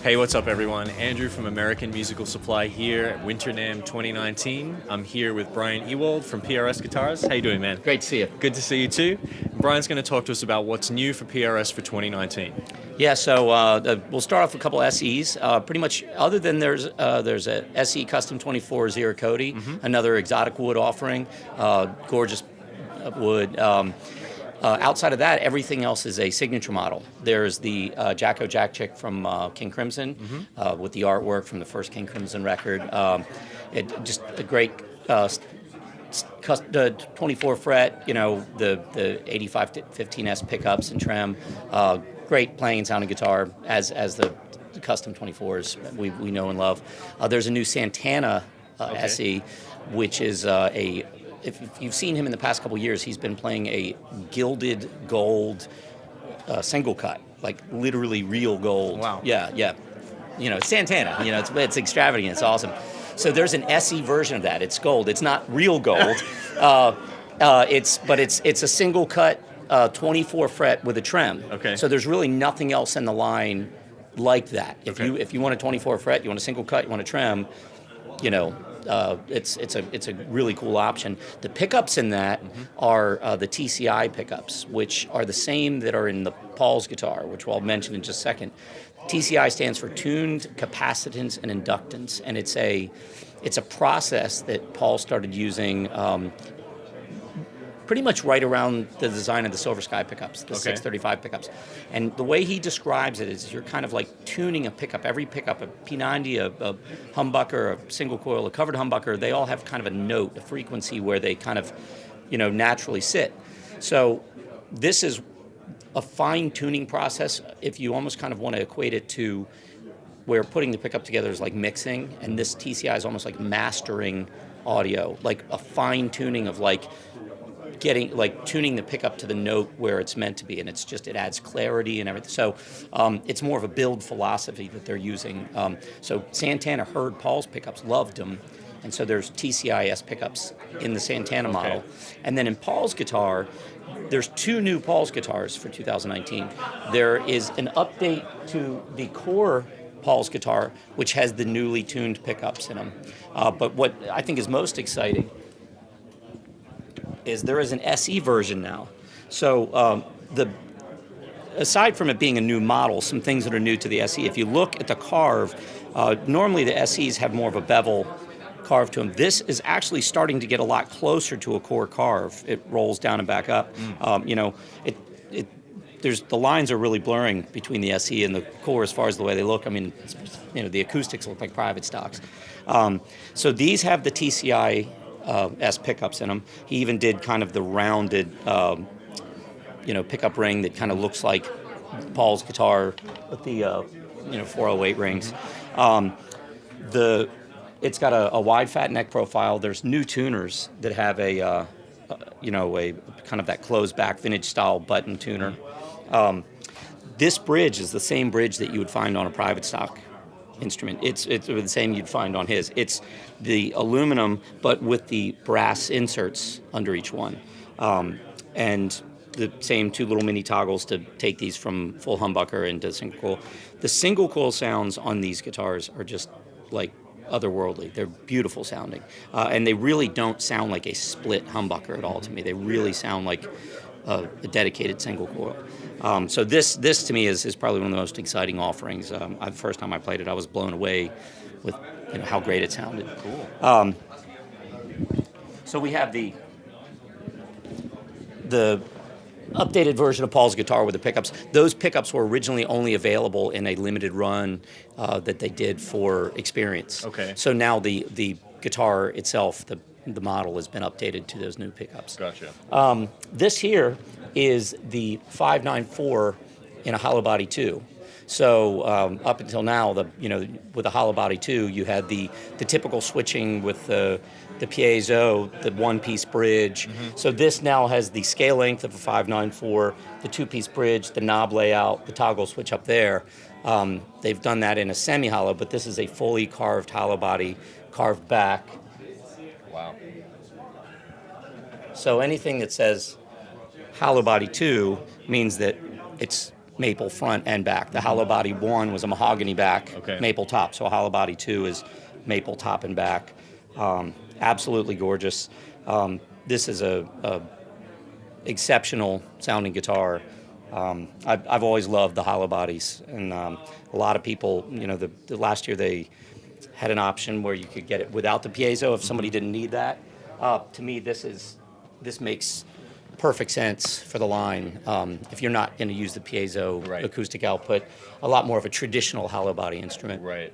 Hey, what's up everyone? Andrew from American Musical Supply here at Winter NAMM 2019. I'm here with Brian Ewald from PRS Guitars. How you doing, man? Great to see you. Good to see you too. Brian's going to talk to us about what's new for PRS for 2019. Yeah, so we'll start off with a couple SEs. Pretty much, other than there's a SE Custom 24 Zero Cody, another exotic wood offering, gorgeous wood. Outside of that, everything else is a signature model. There's the Jacko Jack Chick from King Crimson with the artwork from the first King Crimson record. Just a great 24 fret, the 8515S pickups and trem. Great playing and sounding guitar as the custom 24s we know and love. There's a new Santana SE, which is if you've seen him in the past couple years, he's been playing a gilded gold single cut, like literally real gold. Wow. Yeah. Santana. It's extravagant. It's awesome. So there's an SE version of that. It's gold. It's not real gold. It's a single cut 24 fret with a trem. Okay. So there's really nothing else in the line like that. If you want a 24 fret, you want a single cut, you want a trem, it's a really cool option. The pickups in that are the TCI pickups, which are the same that are in the Paul's guitar, which I'll mention in just a second. TCI stands for tuned capacitance and inductance, and it's a process that Paul started using pretty much right around the design of the Silver Sky pickups, the 635 pickups. And the way he describes it is you're kind of like tuning a pickup. Every pickup, a P90, a humbucker, a single coil, a covered humbucker, they all have kind of a note, a frequency where they kind of, naturally sit. So this is a fine-tuning process. If you almost kind of want to equate it to where putting the pickup together is like mixing, and this TCI is almost like mastering audio, like a fine-tuning of tuning the pickup to the note where it's meant to be, and it adds clarity and everything. So it's more of a build philosophy that they're using. So Santana heard Paul's pickups, loved them, and so there's TCIS pickups in the Santana model. And then in Paul's guitar, there's two new Paul's guitars for 2019. There is an update to the core Paul's guitar, which has the newly tuned pickups in them. But what I think is most exciting is there is an SE version now. So aside from it being a new model, some things that are new to the SE, if you look at the carve, normally the SEs have more of a bevel carve to them. This is actually starting to get a lot closer to a core carve. It rolls down and back up. The lines are really blurring between the SE and the core as far as the way they look. I mean, the acoustics look like private stocks. So these have the TCI S pickups in them. He even did kind of the rounded, pickup ring that kind of looks like Paul's guitar with the, 408 rings. It's got a wide fat neck profile. There's new tuners that have a kind of that closed back vintage style button tuner. This bridge is the same bridge that you would find on a private stock instrument. It's the same you'd find on his. It's the aluminum, but with the brass inserts under each one. And the same two little mini toggles to take these from full humbucker into single coil. The single coil sounds on these guitars are just like otherworldly. They're beautiful sounding. And they really don't sound like a split humbucker at all to me. They really sound like a dedicated single coil. So this to me is probably one of the most exciting offerings. The first time I played it, I was blown away with how great it sounded. Cool. So we have the updated version of Paul's guitar with the pickups. Those pickups were originally only available in a limited run that they did for Experience. Okay. So now the guitar itself, the model has been updated to those new pickups. Gotcha. This here is the 594 in a hollow body 2. So up until now, with a hollow body 2, you had the typical switching with the piezo, the one-piece bridge. So this now has the scale length of a 594, the two-piece bridge, the knob layout, the toggle switch up there. They've done that in a semi-hollow, but this is a fully carved hollow body, carved back. Wow. So anything that says hollow body 2 means that it's maple front and back. The hollow body 1 was a mahogany back, Okay. maple top. So a hollow body 2 is maple top and back. Absolutely gorgeous. This is a exceptional sounding guitar. I've always loved the hollow bodies, and a lot of people, the last year they had an option where you could get it without the piezo if somebody didn't need that. To me, this makes perfect sense for the line. If you're not going to use the piezo Right. acoustic output, a lot more of a traditional hollow body instrument. Right.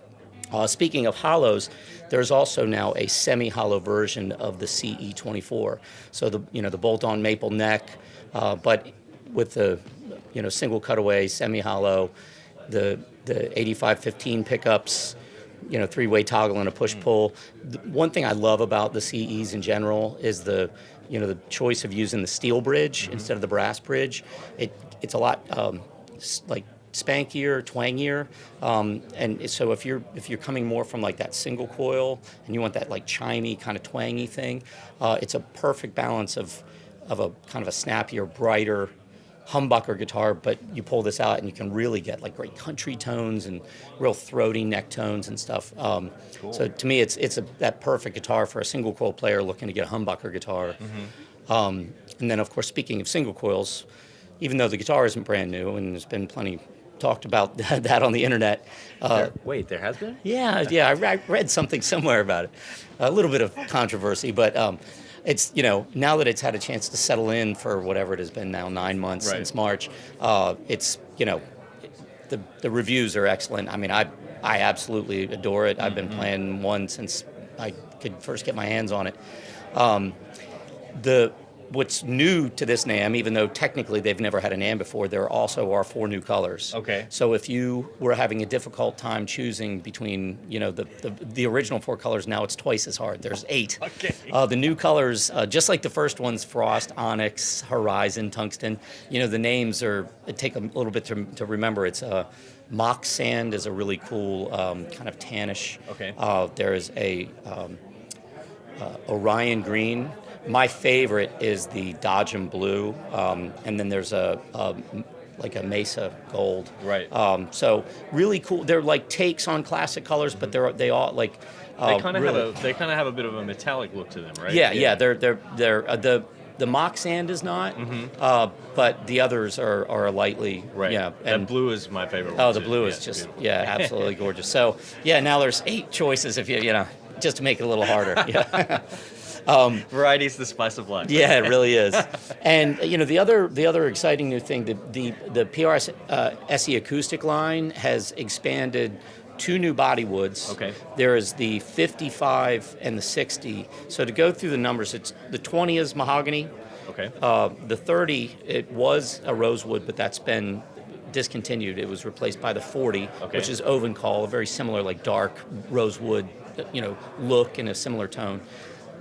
Speaking of hollows, there's also now a semi-hollow version of the CE24. So the bolt-on maple neck, but with the single cutaway semi-hollow, the 8515 pickups, three-way toggle and a push-pull. One thing I love about the CEs in general is the choice of using the steel bridge instead of the brass bridge. It's a lot like spankier, twangier, and so if you're coming more from like that single coil and you want that like chimey kind of twangy thing, it's a perfect balance of a kind of a snappier, brighter humbucker guitar, but you pull this out and you can really get like great country tones and real throaty neck tones and stuff. Cool. So to me, it's that perfect guitar for a single coil player looking to get a humbucker guitar. And then, of course, speaking of single coils, even though the guitar isn't brand new and there's been plenty talked about that on the internet. There has been? Yeah, I read something somewhere about it. A little bit of controversy, but it's, now that it's had a chance to settle in for whatever it has been now, 9 months Right. since March, it's, the reviews are excellent. I mean, I absolutely adore it. I've been playing one since I could first get my hands on it. What's new to this NAMM, even though technically they've never had a NAMM before, there also are 4 new colors. Okay. So if you were having a difficult time choosing between, the original 4 colors, now it's twice as hard. There's 8. Okay. The new colors, just like the first ones, Frost, Onyx, Horizon, Tungsten, the names take a little bit to remember. It's Mock Sand is a really cool kind of tannish. Okay. There is a Orion Green. My favorite is the Dodgem Blue, and then there's like a Mesa Gold. Right. So really cool. They're like takes on classic colors, but they all like. They kind of really, have a bit of a metallic look to them, right? Yeah. They're the Mock Sand is not, but the others are lightly. Right. Yeah. And blue is my favorite one. Oh, the too. blue Yeah, is it's just beautiful. absolutely gorgeous. So now there's 8 choices if you just to make it a little harder. Yeah. Variety is the spice of life. Yeah, it really is. And the other exciting new thing, the PRS SE Acoustic line has expanded 2 new body woods. Okay. There is the 55 and the 60. So to go through the numbers, it's the 20 is mahogany. Okay. The 30, it was a rosewood, but that's been discontinued. It was replaced by the 40, Okay. which is Ovenkall, a very similar like dark rosewood, look in a similar tone.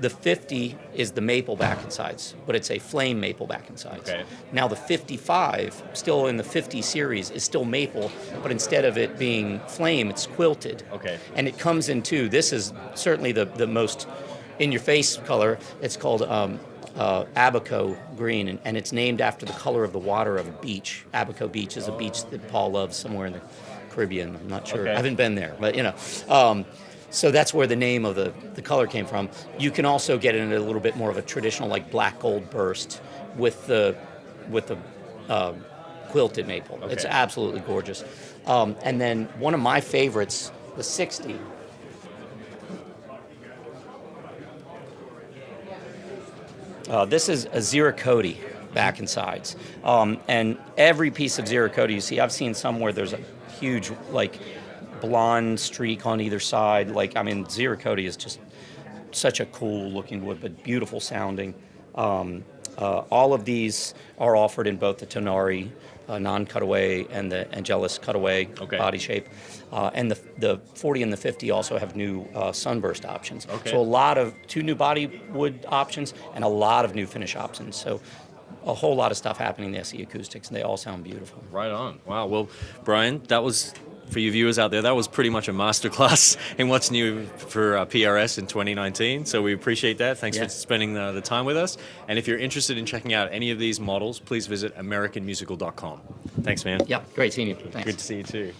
The 50 is the maple back and sides, but it's a flame maple back and sides. Okay. Now the 55, still in the 50 series, is still maple, but instead of it being flame, it's quilted. Okay. And it comes in 2. This is certainly the most in-your-face color. It's called Abaco green, and it's named after the color of the water of a beach. Abaco Beach is a beach that Paul loves somewhere in the Caribbean. I'm not sure. Okay. I haven't been there, but so that's where the name of the color came from. You can also get it in a little bit more of a traditional like black gold burst with the quilted maple. Okay. It's absolutely gorgeous. And then one of my favorites, the 60. This is a Ziricoti back and sides. And every piece of Ziricoti you see, I've seen some where there's a huge like blonde streak on either side. Ziricoti is just such a cool looking wood, but beautiful sounding. All of these are offered in both the Tonari non-cutaway and the Angelus cutaway body shape. And the 40 and the 50 also have new sunburst options. Okay. So a lot of 2 new body wood options and a lot of new finish options. So a whole lot of stuff happening in the SE Acoustics, and they all sound beautiful. Right on. Wow. Well, Brian, that was, for you viewers out there, that was pretty much a masterclass in what's new for PRS in 2019. So we appreciate that. Thanks for spending the time with us. And if you're interested in checking out any of these models, please visit AmericanMusical.com. Thanks, man. Yep, great seeing you. Thanks. Good to see you too.